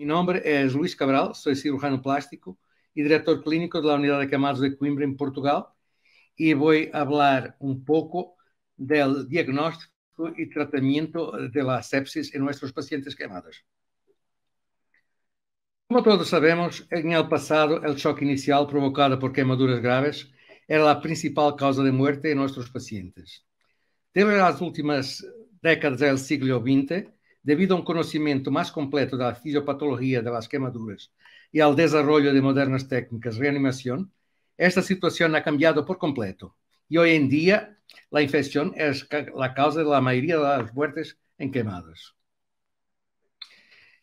Mi nombre es Luis Cabral, soy cirujano plástico y director clínico de la Unidad de Quemados de Coimbra en Portugal, y voy a hablar un poco del diagnóstico y tratamiento de la sepsis en nuestros pacientes quemados. Como todos sabemos, en el pasado el shock inicial provocado por quemaduras graves era la principal causa de muerte en nuestros pacientes. Desde las últimas décadas del siglo XX, debido a un conocimiento más completo de la fisiopatología de las quemaduras y al desarrollo de modernas técnicas de reanimación, esta situación ha cambiado por completo. Y hoy en día, la infección es la causa de la mayoría de las muertes en quemados.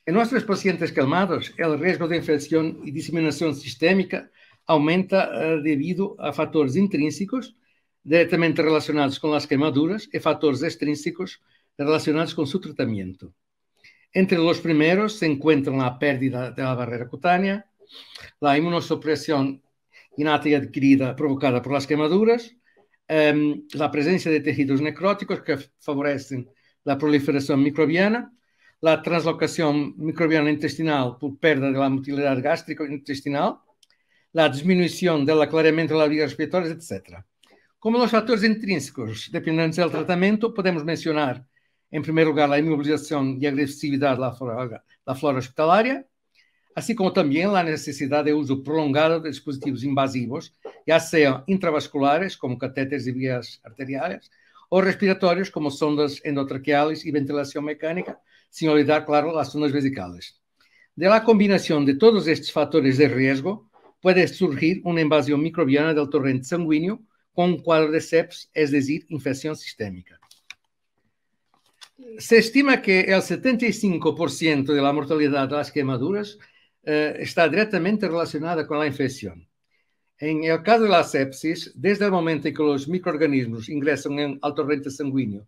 En nuestros pacientes quemados, el riesgo de infección y diseminación sistémica aumenta debido a factores intrínsecos directamente relacionados con las quemaduras y factores extrínsecos relacionados con su tratamiento. Entre los primeros se encuentran la pérdida de la barrera cutánea, la inmunosupresión innata y adquirida provocada por las quemaduras, la presencia de tejidos necróticos que favorecen la proliferación microbiana, la translocación microbiana intestinal por pérdida de la motilidad gástrico-intestinal, la disminución del aclaramiento de las vías respiratorias, etc. Como los factores intrínsecos dependientes del tratamiento, podemos mencionar, en primer lugar, la inmovilización y agresividad de la flora hospitalaria, así como también la necesidad de uso prolongado de dispositivos invasivos, ya sean intravasculares, como catéteres y vías arteriales, o respiratorios, como sondas endotraqueales y ventilación mecánica, sin olvidar, claro, las sondas vesicales. De la combinación de todos estos factores de riesgo, puede surgir una invasión microbiana del torrente sanguíneo con un cuadro de sepsis, es decir, infección sistémica. Se estima que el 75% de la mortalidad de las quemaduras está directamente relacionada con la infección. En el caso de la sepsis, desde el momento en que los microorganismos ingresan al torrente sanguíneo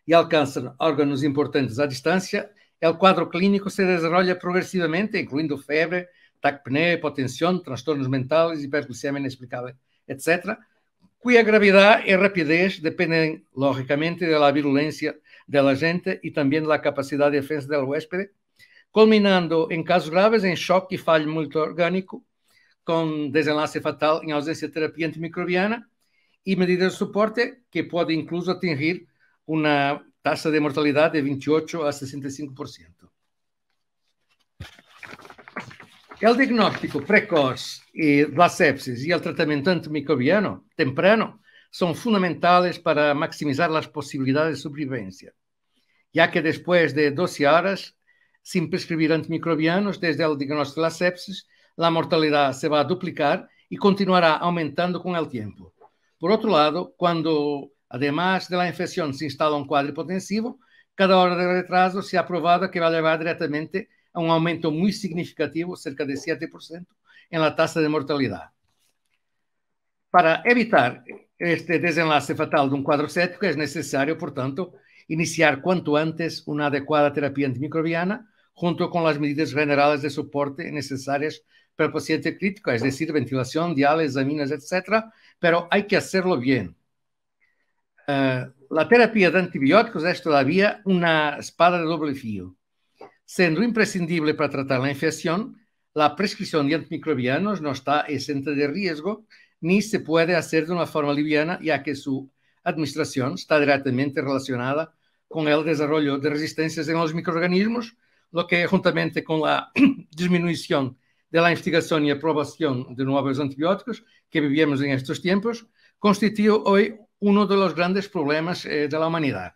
y alcanzan órganos importantes a distancia, el cuadro clínico se desarrolla progresivamente, incluyendo fiebre, taquipnea, hipotensión, trastornos mentales, hiperglicemia inexplicable, etc., cuya gravedad y rapidez dependen, lógicamente, de la virulencia del agente y también de la capacidad de defensa del huésped, culminando en casos graves en shock y fallo multiorgánico, con desenlace fatal en ausencia de terapia antimicrobiana y medidas de soporte que puede incluso atingir una tasa de mortalidad de 28 a 65%. El diagnóstico precoz de la sepsis y el tratamiento antimicrobiano temprano son fundamentales para maximizar las posibilidades de supervivencia, ya que después de 12 horas sin prescribir antimicrobianos desde el diagnóstico de la sepsis, la mortalidad se va a duplicar y continuará aumentando con el tiempo. Por otro lado, cuando además de la infección se instala un cuadro hipotensivo, cada hora de retraso se ha probado que va a llevar directamente a un aumento muy significativo, cerca de 7%, en la tasa de mortalidad. Para evitar este desenlace fatal de un cuadro séptico, es necesario, por tanto, iniciar cuanto antes una adecuada terapia antimicrobiana, junto con las medidas generales de soporte necesarias para el paciente crítico, es decir, ventilación, diálisis, exámenes, etc., pero hay que hacerlo bien. La terapia de antibióticos es todavía una espada de doble filo. Siendo imprescindible para tratar la infección, la prescripción de antimicrobianos no está exenta de riesgo, ni se puede hacer de una forma liviana, ya que su administración está directamente relacionada con el desarrollo de resistencias en los microorganismos, lo que, juntamente con la disminución de la investigación y aprobación de nuevos antibióticos que vivimos en estos tiempos, constituye hoy uno de los grandes problemas de la humanidad.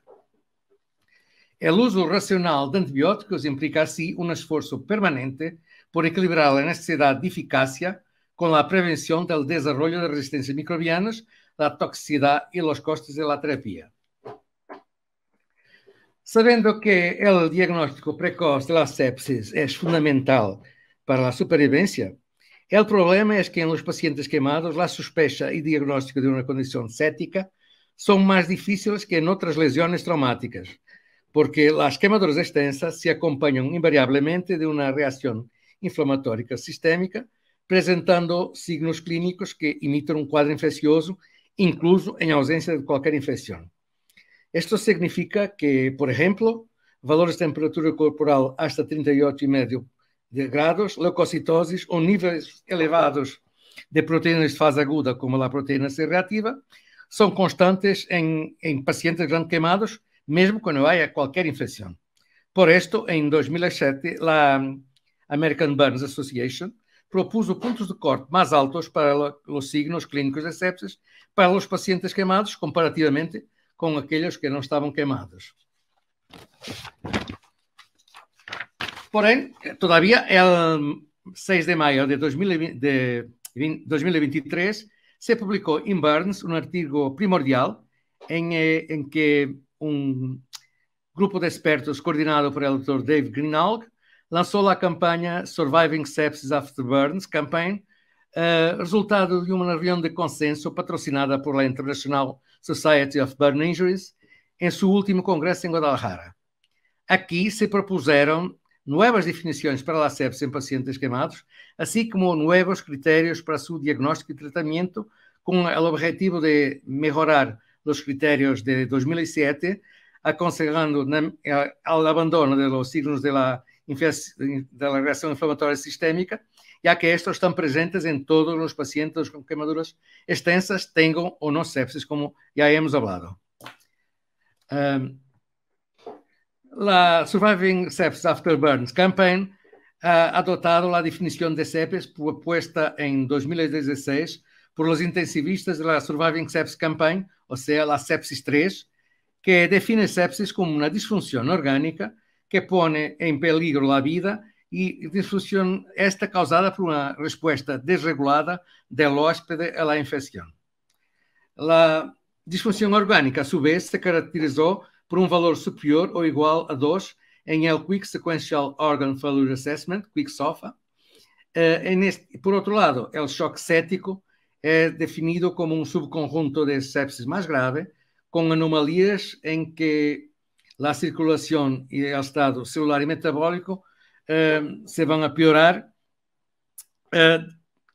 El uso racional de antibióticos implica así un esfuerzo permanente por equilibrar la necesidad de eficacia con la prevención del desarrollo de resistencias microbianas, la toxicidad y los costes de la terapia. Sabiendo que el diagnóstico precoz de la sepsis es fundamental para la supervivencia, el problema es que en los pacientes quemados la sospecha y diagnóstico de una condición séptica son más difíciles que en otras lesiones traumáticas, porque las quemaduras extensas se acompañan invariablemente de una reacción inflamatoria sistémica, presentando signos clínicos que imitan un cuadro infeccioso, incluso en ausencia de cualquier infección. Esto significa que, por ejemplo, valores de temperatura corporal hasta 38,5 de grados, leucocitoses ou níveis elevados de proteínas de fase aguda, como a proteína C reativa, são constantes em pacientes grande queimados, mesmo quando há qualquer infecção. Por esto, em 2007, a American Burns Association propuso puntos de corte mais altos para os signos clínicos de sepsis para os pacientes queimados, comparativamente com aqueles que não estavam queimados. Porém, todavía, el 6 de maio de 2023 se publicou em Burns um artigo primordial em que um grupo de expertos coordinado por el Dr. Dave Greenhalgh lançou a campanha Surviving Sepsis After Burns Campaign, resultado de uma reunião de consenso patrocinada por la International Society of Burn Injuries em seu último congresso em Guadalajara. Aqui se propuseram novas definições para a sepsis em pacientes queimados, assim como novos critérios para seu diagnóstico e tratamento, com o objetivo de melhorar os critérios de 2007, aconsejando o abandono de los signos de la reação inflamatória sistémica, já que estes estão presentes em todos os pacientes com queimaduras extensas, tenham ou não sepsis, como já hemos hablado. La Surviving Sepsis After Burns Campaign ha adoptado la definición de sepsis propuesta en 2016 por los intensivistas de la Surviving Sepsis Campaign, o sea, la sepsis 3, que define sepsis como una disfunción orgánica que pone en peligro la vida y disfunción esta causada por una respuesta desregulada del hóspede a la infección. La disfunción orgánica, a su vez, se caracterizó por um valor superior ou igual a 2 em el Quick Sequential Organ Failure Assessment, Quick SOFA. Por outro lado, o choque séptico é definido como um subconjunto de sepsis mais grave, com anomalias em que a circulação e o estado celular e metabólico se vão a piorar,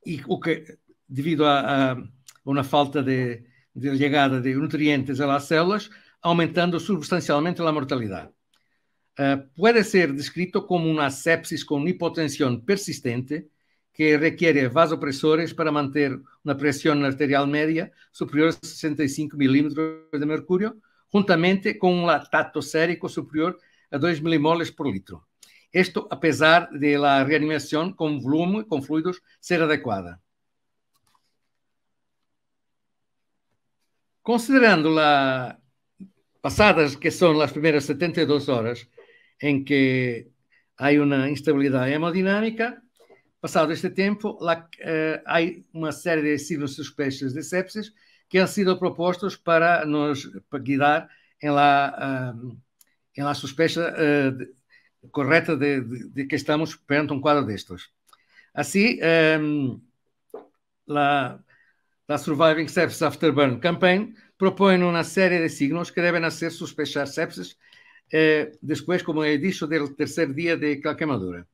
e o que, devido a uma falta de chegada de nutrientes a las células, aumentando substancialmente a mortalidade. Pode ser descrito como uma sepsis com hipotensão persistente que requer vasopressores para manter uma pressão arterial média superior a 65 milímetros de mercúrio, juntamente com um lactato sérico superior a 2 milimoles por litro. Isto apesar de la reanimação com volume, com fluidos, ser adequada. Considerando pasadas que são as primeiras 72 horas em que há uma instabilidade hemodinâmica, passado este tempo, há uma série de signos suspeitos de sepsis que han sido propostos para nos guiar em la sospecha correta de que estamos perante um quadro destes. Assim, la Surviving Sepsis After Burn Campaign propõe uma série de signos que devem ser sospechar sepsis depois, como he dicho, do terceiro dia de queimadura.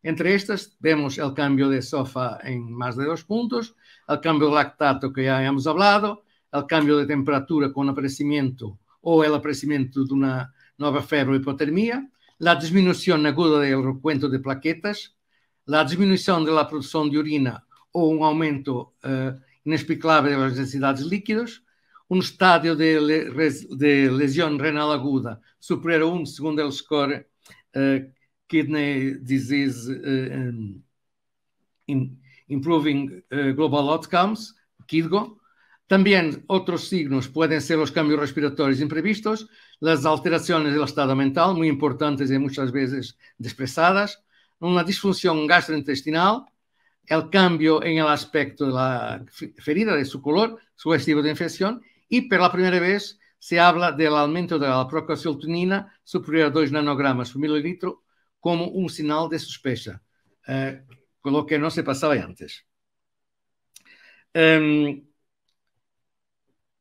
Entre estas, vemos o cambio de SOFA em mais de 2 pontos, o cambio de lactato que já hemos hablado, o cambio de temperatura com aparecimento ou o aparecimento de uma nova febre ou hipotermia, a diminuição aguda do recuento de plaquetas, a diminuição da produção de urina ou um aumento inexplicável das densidades líquidas, um estádio de lesão renal aguda superior a 1 segundo o score Kidney Disease Improving Global Outcomes, KIDGO. Também outros signos podem ser os cambios respiratórios imprevistos, as alterações do estado mental, muito importantes e muitas vezes desprezadas, uma disfunção gastrointestinal, o cambio em el aspecto da ferida, de su color, sugestivo de infección, y por la primera vez se habla del aumento de la procalcitonina superior a 2 nanogramas por mililitro como un sinal de sospecha, con lo que no se pasaba antes.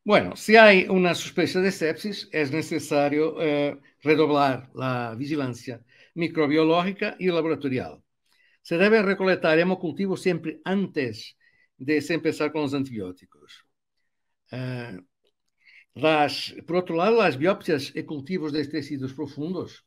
Bueno, si hay una sospecha de sepsis, es necesario redoblar la vigilancia microbiológica y laboratorial. Se debe recolectar hemocultivo siempre antes de se empezar con los antibióticos. Por otro lado, las biopsias y cultivos de tecidos profundos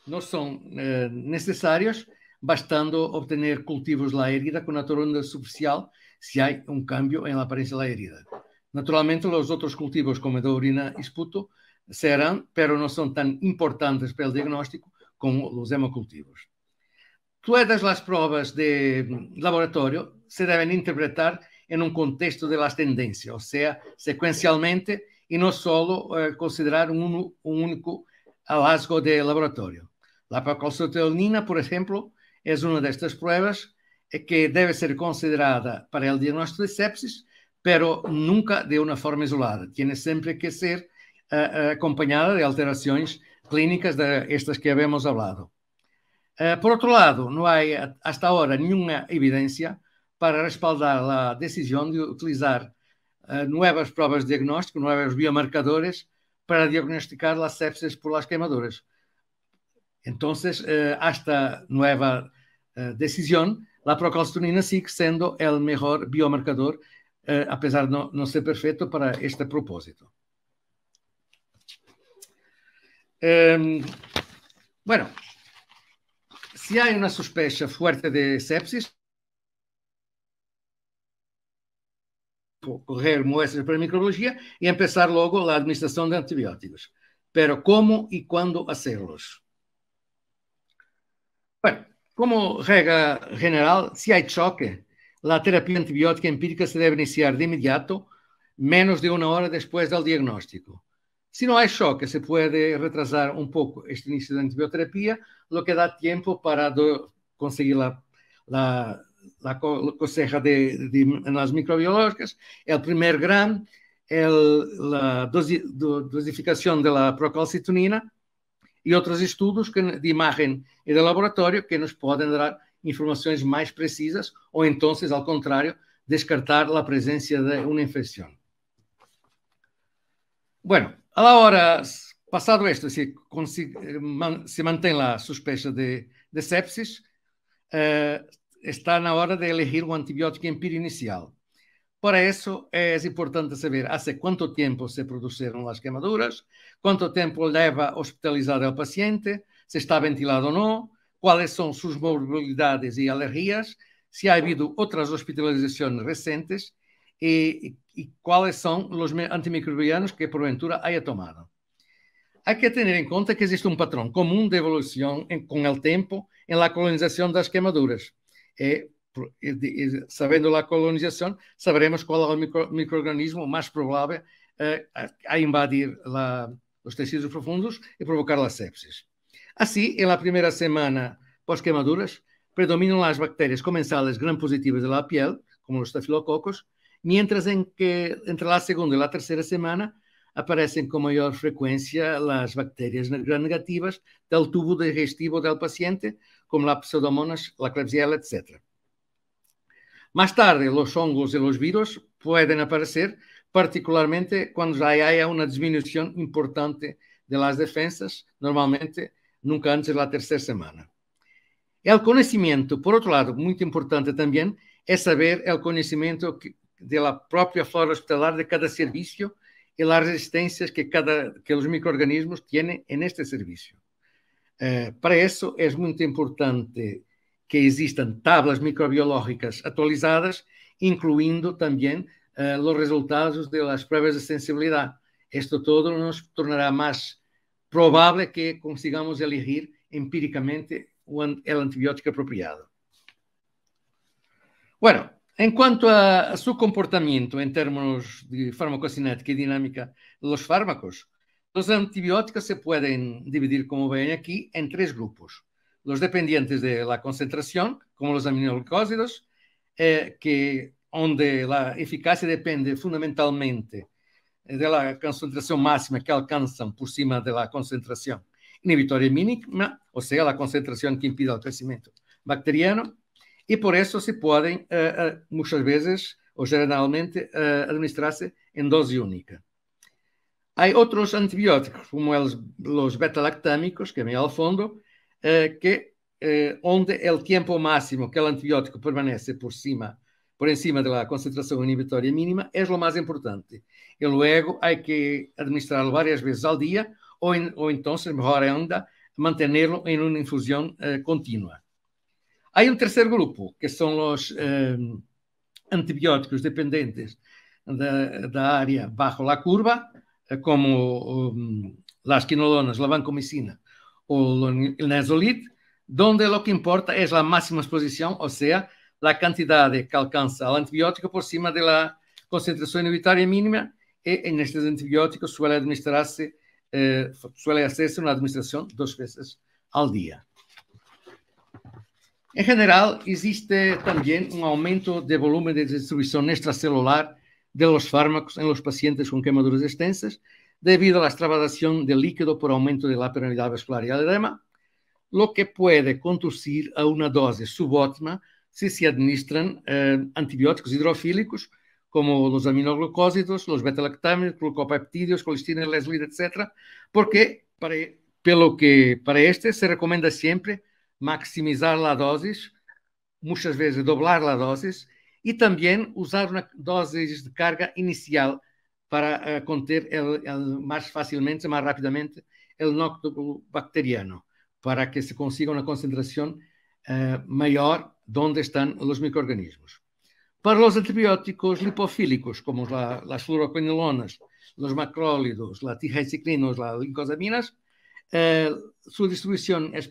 no son necesarios bastando obtener cultivos de la herida con una torunda superficial si hay un cambio en la apariencia de la herida. Naturalmente, los otros cultivos como de orina y sputo serán, pero no son tan importantes para el diagnóstico como los hemocultivos. Todas las pruebas de laboratorio se deben interpretar en un contexto de las tendencias, o sea, secuencialmente y no solo considerar un único hallazgo de laboratorio. La procalcitonina, por ejemplo, es una de estas pruebas que debe ser considerada para el diagnóstico de sepsis, pero nunca de una forma isolada. Tiene siempre que ser acompañada de alteraciones clínicas de estas que habíamos hablado. Por otro lado, no hay hasta ahora ninguna evidencia para respaldar la decisión de utilizar nuevas pruebas de diagnóstico, nuevos biomarcadores para diagnosticar las sepsis por las quemaduras. Entonces, hasta nueva decisión, la procalcitonina sigue siendo el mejor biomarcador, a pesar de no ser perfecto para este propósito. Bueno, si hay una sospecha fuerte de sepsis, correr muestras para microbiología y empezar luego la administración de antibióticos. Pero ¿cómo y cuándo hacerlos? Bueno, como regla general, si hay choque, la terapia antibiótica empírica se debe iniciar de inmediato, menos de una hora después del diagnóstico. Si no hay choque, se puede retrasar un poco este inicio de antibioterapia, lo que da tiempo para conseguir la cosecha en las microbiológicas, el primer gram, la dosificación de la procalcitonina y otros estudos de imagen y de laboratorio que nos pueden dar informaciones más precisas o entonces, al contrario, descartar la presencia de una infección. Bueno, a la hora, pasado esto, se mantém la sospecha de sepsis, está na hora de elegir um antibiótico empírico inicial. Para isso, é importante saber há quanto tempo se produziram as queimaduras, quanto tempo leva hospitalizado o paciente, se está ventilado ou não, quais são suas morbilidades e alergias, se há havido outras hospitalizações recentes e quais são os antimicrobianos que porventura haya tomado. Há que ter em conta que existe um padrão comum de evolução com o tempo em la colonização das queimaduras. Sabendo a colonização, saberemos qual é o microorganismo mais provável a invadir os tecidos profundos e provocar a sepsis. Assim, na primeira semana pós-queimaduras, predominam as bactérias comensales gram-positivas da piel, como os estafilococos, mientras que entre a segunda e a terceira semana aparecem com maior frequência as bactérias gram-negativas do tubo digestivo do paciente, como a pseudomonas, a Klebsiella, etc. Más tarde, los hongos y los virus pueden aparecer, particularmente cuando ya haya una disminución importante de las defensas, normalmente nunca antes de la tercera semana. El conocimiento, por otro lado, muy importante también, es saber el conocimiento de la propia flora hospitalar de cada servicio y las resistencias que los microorganismos tienen en este servicio. Para eso es muy importante que existam tablas microbiológicas atualizadas, incluindo também os resultados das pruebas de sensibilidade. Isto todo nos tornará mais provável que consigamos elegir empíricamente o antibiótico apropriado. Bueno, en cuanto a su comportamiento en términos de farmacocinética y dinámica de los fármacos, los antibióticos se pueden dividir, como ven aquí, en tres grupos. Los dependientes de la concentración, como los aminoglucósidos, donde la eficacia depende fundamentalmente de la concentración máxima que alcanzan por cima de la concentración inhibitoria mínima, o sea, la concentración que impide el crecimiento bacteriano, y por eso se pueden muchas veces o generalmente administrarse en dosis única. Hay otros antibióticos, como los beta-lactámicos, que ven al fondo, onde el tiempo máximo que el antibiótico permanece por encima de la concentración inhibitoria mínima es lo más importante. Y luego hay que administrarlo varias veces al día o entonces, mejor ainda, mantenerlo en una infusión continua. Hay un tercer grupo, que son los antibióticos dependientes da área bajo la curva, como las quinolonas, la vancomicina o el Nasolid, donde lo que importa es la máxima exposición, o sea, la cantidad que alcanza el antibiótico por cima de la concentración unitaria mínima, y en estos antibióticos suele hacerse una administración 2 veces al día. En general, existe también un aumento de volumen de distribución extracelular de los fármacos en los pacientes con quemaduras extensas debido a la extravasación del líquido por aumento de la permeabilidad vascular y el edema, lo que puede conducir a una dosis subóptima si se administran antibióticos hidrofílicos como los aminoglucósidos, los beta-lactámicos, glucopeptídeos, colistina, leslida, etc. Porque para este se recomienda siempre maximizar la dosis, muchas veces doblar la dosis, y también usar una dosis de carga inicial para conter más fácilmente, más rápidamente, el nódulo bacteriano, para que se consiga una concentración mayor donde están los microorganismos. Para los antibióticos lipofílicos, como las fluoroquinolonas, los macrólidos, las tigenciclinas, las lincosaminas, su distribución es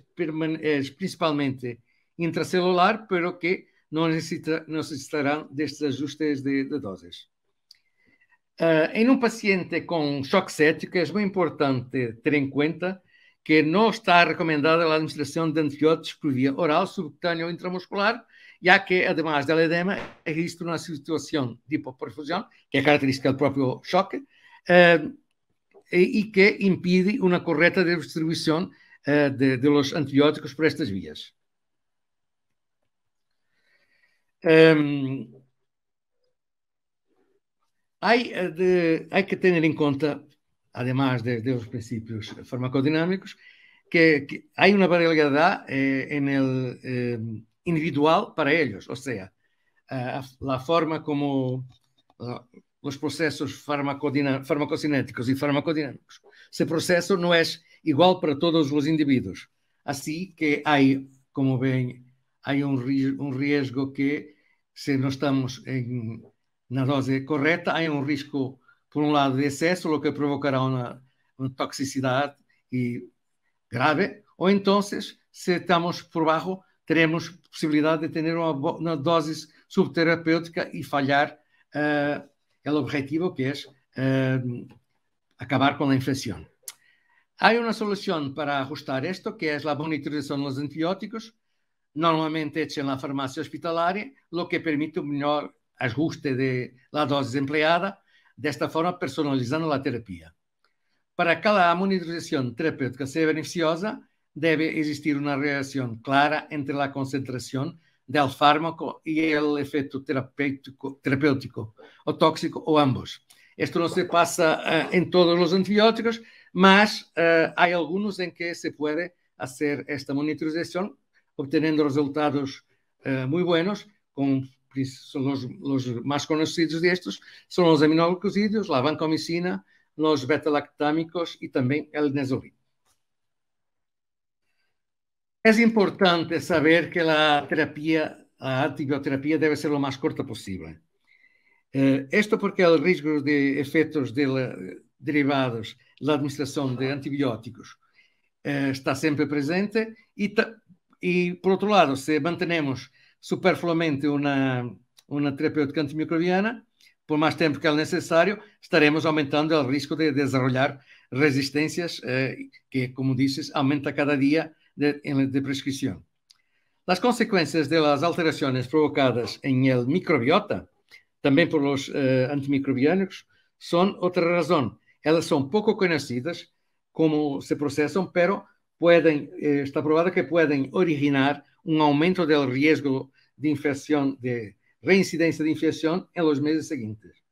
principalmente intracelular, pero que no necesitarán de estos ajustes de dosis. En un paciente con shock séptico es muy importante tener en cuenta que no está recomendada la administración de antibióticos por vía oral, subcutáneo o intramuscular, ya que además del edema existe una situación de hipoperfusión, que es característica del propio shock, y que impide una correcta distribución de los antibióticos por estas vías. Hay que tener en cuenta, además de los principios farmacodinámicos, que hay una variabilidad en el individual para ellos, o sea, la forma como los procesos farmacocinéticos y farmacodinámicos se procesan no es igual para todos los individuos. Así que hay, como ven, hay un riesgo que si no estamos en la dosis correcta, hay un riesgo, por un lado, de exceso, lo que provocará una toxicidad grave, o entonces, si estamos por bajo, teremos posibilidad de tener una dosis subterapéutica y fallar el objetivo, que es acabar con la infección. Hay una solución para ajustar esto, que es la monitorización de los antibióticos, normalmente hecha en la farmacia hospitalaria, lo que permite un mejor ajuste de la dosis empleada, de esta forma personalizando la terapia. Para que la monitorización terapéutica sea beneficiosa, debe existir una relación clara entre la concentración del fármaco y el efecto terapéutico o tóxico o ambos. Esto no se pasa en todos los antibióticos, mas hay algunos en que se puede hacer esta monitorización obteniendo resultados muy buenos. Los más conocidos de estos son los aminoglucósidos, la vancomicina, los beta-lactámicos y también el Nasolid. Es importante saber que la antibioterapia debe ser lo más corta posible. Esto porque el riesgo de efectos derivados de la administración de antibióticos está siempre presente y por otro lado, si mantenemos superfluamente una terapéutica antimicrobiana, por más tiempo que es necesario, estaremos aumentando el riesgo de desarrollar resistencias que, como dices, aumenta cada día de prescripción. Las consecuencias de las alteraciones provocadas en el microbiota, también por los antimicrobianos, son otra razón. Elas son poco conocidas cómo se procesan, pero está probado que pueden originar un aumento del riesgo de infección, de reincidencia de infección en los meses seguintes.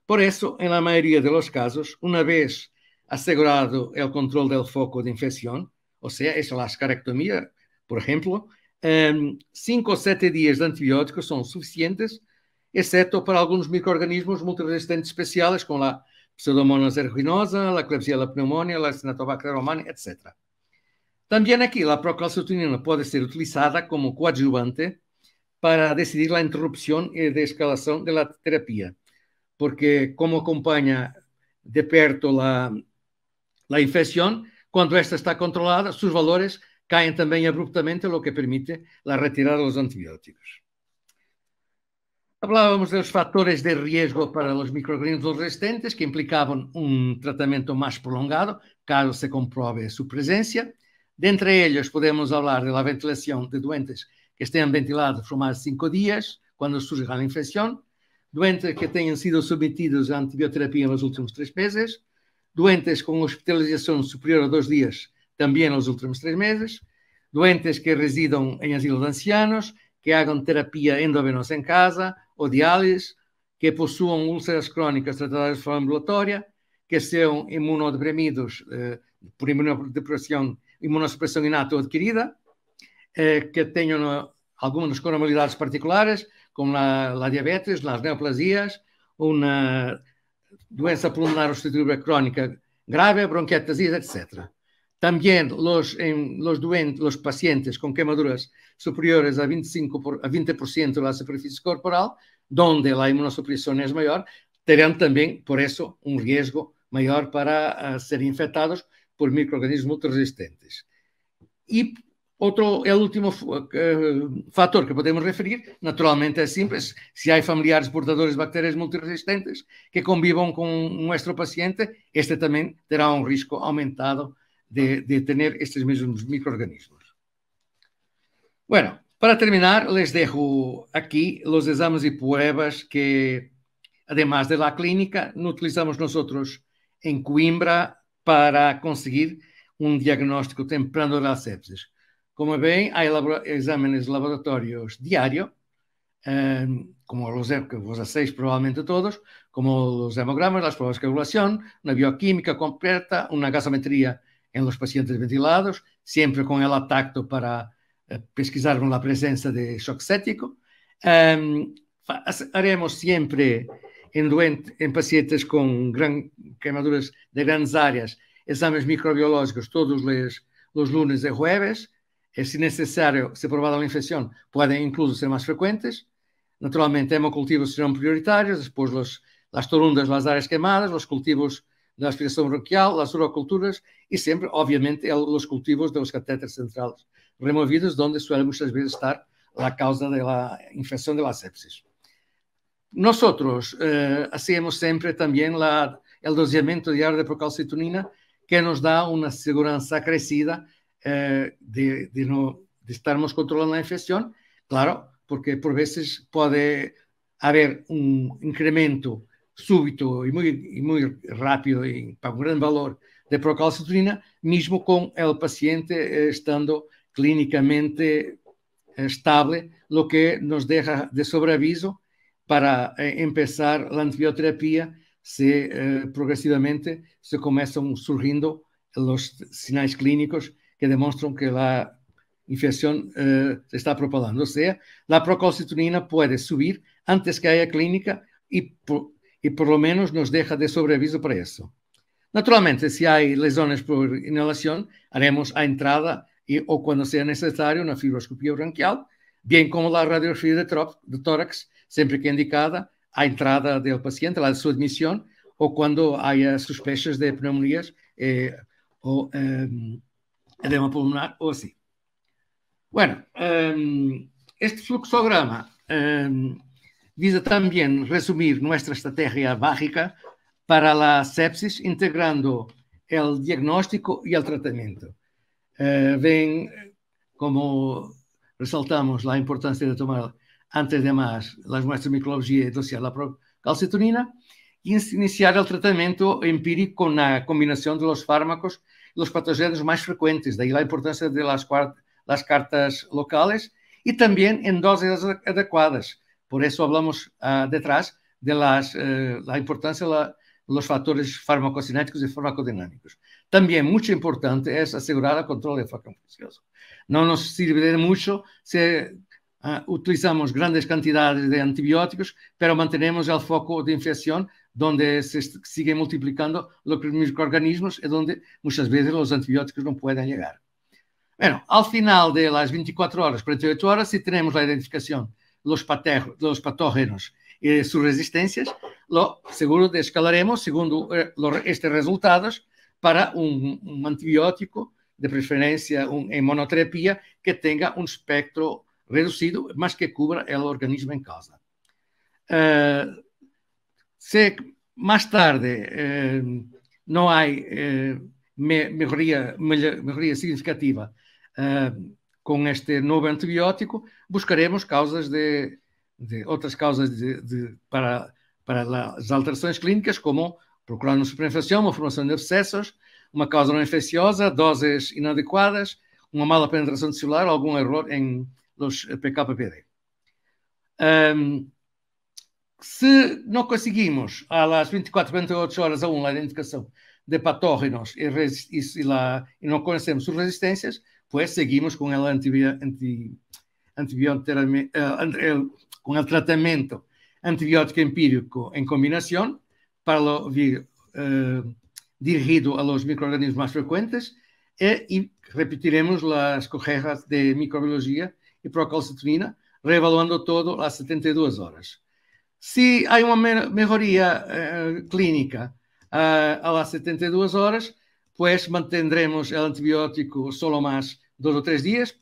Por eso, en la mayoría de los casos, una vez asegurado el control del foco de infección, o sea, es la ascarectomía, por ejemplo, 5 o 7 días de antibióticos son suficientes, excepto para algunos microorganismos multiresistentes especiales, como la Pseudomonas aeruginosa, la Klebsiella pneumoniae, la Acinetobacter baumannii, etc. También aquí la procalcitonina puede ser utilizada como coadyuvante para decidir la interrupción y desescalación de la terapia, porque como acompaña de perto la infección, cuando esta está controlada, sus valores caen también abruptamente, lo que permite la retirada de los antibióticos. Hablábamos de los factores de riesgo para los microorganismos resistentes que implicaban un tratamiento más prolongado, caso se compruebe su presencia. De entre ellos podemos hablar de la ventilación de doentes que estén ventilados por más de 5 días, cuando surge la infección, doentes que tenham sido submetidos a antibioterapia nos últimos 3 meses, doentes com hospitalização superior a 2 dias também nos últimos 3 meses, doentes que residam em asilo de ancianos, que hagam terapia endovenosa em casa ou diálise, que possuam úlceras crónicas tratadas de forma ambulatória, que sejam imunodeprimidos por imunossupressão inata ou adquirida, que tenham algumas comorbilidades particulares, como a diabetes, as neoplasias, uma doença pulmonar obstrutiva crónica grave, bronquiectasias, etc. También los pacientes con quemaduras superiores a 20% de la superficie corporal, donde la inmunosupresión es mayor, terán también, por eso, un riesgo mayor para ser infectados por microorganismos multiresistentes. Y el último factor que podemos referir, naturalmente es simple, si hay familiares portadores de bacterias multiresistentes que convivan con nuestro paciente, este también tendrá un riesgo aumentado de tener estos mismos microorganismos. Bueno, para terminar, les dejo aquí los exámenes y pruebas que, además de la clínica, no utilizamos nosotros en Coimbra para conseguir un diagnóstico temprano de la sepsis. Como ven, hay exámenes laboratorios diarios, como los que vos hacéis probablemente todos, como los hemogramas, las pruebas de coagulación, una bioquímica completa, una gasometría en los pacientes ventilados, siempre con el tacto para pesquisar con la presencia de shock séptico. Haremos siempre en pacientes con quemaduras de grandes áreas exámenes microbiológicos todos los lunes y jueves. Si necesario, si probada la infección, pueden incluso ser más frecuentes. Naturalmente, hemocultivos serán prioritarios, después las torundas, las áreas quemadas, los cultivos de aspiración bronquial, las uroculturas y siempre, obviamente, los cultivos de los catéteres centrales removidos, donde suele muchas veces estar la causa de la infección de la sepsis. Nosotros hacemos siempre también el doseamiento diario de procalcitonina, que nos da una seguridad crecida de estarmos controlando la infección, claro, porque por veces puede haber un incremento súbito y muy rápido y para un gran valor de procalcitonina, mismo con el paciente estando clínicamente estable, lo que nos deja de sobreaviso para empezar la antibioterapia si progresivamente se comienzan surgiendo los sinais clínicos que demuestran que la infección se está propagando. O sea, la procalcitonina puede subir antes que haya clínica y por lo menos nos deja de sobreaviso para eso. Naturalmente, si hay lesiones por inhalación, haremos a entrada o cuando sea necesario una fibroscopía bronquial, bien como la radiografía de tórax, siempre que indicada, a entrada del paciente, la de su admisión, o cuando haya sospechas de pneumonias o edema pulmonar o así. Bueno, este fluxograma visa también resumir nuestra estrategia básica para la sepsis, integrando el diagnóstico y el tratamiento. Ven como resaltamos la importancia de tomar, antes de más, las muestras de microbiología y dosear la procalcitonina y iniciar el tratamiento empírico con la combinación de los fármacos y los patogénicos más frecuentes, de ahí la importancia de las cartas locales y también en dosis adecuadas. Por eso hablamos detrás de la importancia de los factores farmacocinéticos y farmacodinámicos. También muy importante es asegurar el control del factor infeccioso. No nos sirve de mucho si utilizamos grandes cantidades de antibióticos, pero mantenemos el foco de infección donde se siguen multiplicando los microorganismos y donde muchas veces los antibióticos no pueden llegar. Bueno, al final de las 24 horas, 48 horas, si tenemos la identificación de los patógenos y de sus resistencias, lo seguro escalaremos según estos resultados para un antibiótico, de preferencia en monoterapia, que tenga un espectro reducido, más que cubra el organismo en causa. Si más tarde no hay mejoría significativa con este nuevo antibiótico, buscaremos causas otras causas para las alterações clínicas, como procurar uma superinfecção, uma formação de abscessos, uma causa não infecciosa, doses inadequadas, uma mala penetração celular, algum erro em los PKPD. Se não conseguimos a las 24, 48 horas aún a identificação de patógenos y no conocemos sus resistencias, pues seguimos con con el tratamiento antibiótico empírico en combinación para dirigido a los microorganismos más frecuentes y repetiremos las correjas de microbiología y procalcitonina, reevaluando todo a 72 horas. Si hay una mejoría clínica a las 72 horas, pues mantendremos el antibiótico solo más 2 o 3 días,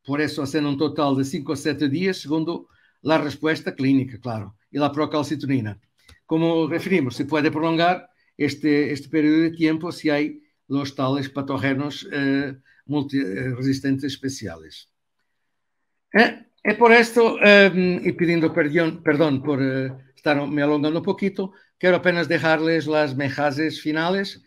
por eso haciendo un total de 5 o 7 días, segundo la respuesta clínica, claro, y la procalcitonina. Como referimos, se puede prolongar este periodo de tiempo si hay los tales patógenos multiresistentes especiales. Y por esto, y pidiendo perdón por estarme alongando un poquito, quiero apenas dejarles las mensajes finales.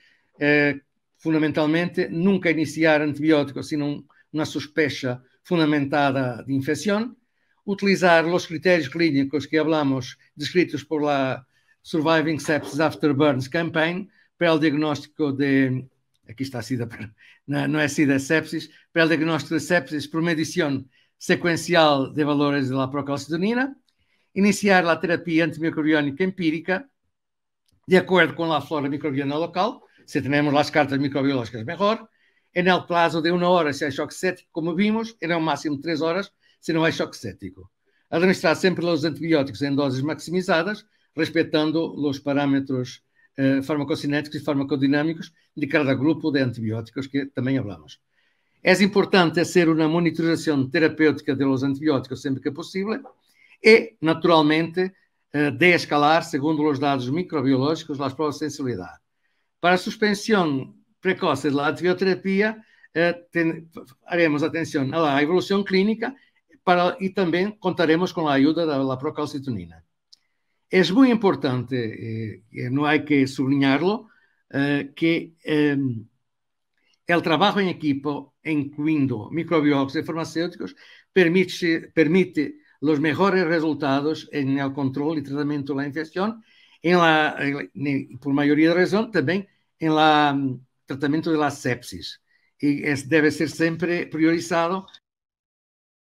Fundamentalmente, nunca iniciar antibióticos sin una sospecha fundamentada de infección. Utilizar los criterios clínicos que hablamos, descritos por la Surviving Sepsis After Burns Campaign, para el diagnóstico de, aquí está SIDA, pero no es SIDA, es sepsis, para el diagnóstico de sepsis por medición secuencial de valores de la procalcitonina, iniciar la terapia antimicrobiónica empírica de acuerdo con la flora microbiana local, si tenemos las cartas microbiológicas mejor, en el plazo de 1 hora si hay shock séptico, como vimos, en el máximo 3 horas si no hay shock séptico. Administrar siempre los antibióticos en dosis maximizadas, respetando los parámetros farmacocinéticos y farmacodinámicos de cada grupo de antibióticos que también hablamos. Es importante hacer una monitorización terapéutica de los antibióticos siempre que posible y, naturalmente, de escalar, según los datos microbiológicos, las pruebas de sensibilidad. Para suspensión precoce de la antibioterapia, haremos atención a la evolución clínica y también contaremos con la ayuda de la procalcitonina. Es muy importante, no hay que subrayarlo, que el trabajo en equipo, incluyendo microbiólogos y farmacéuticos, permite los mejores resultados en el control y tratamiento de la infección, por mayoría de razón, también en el tratamiento de la sepsis. Y debe ser siempre priorizado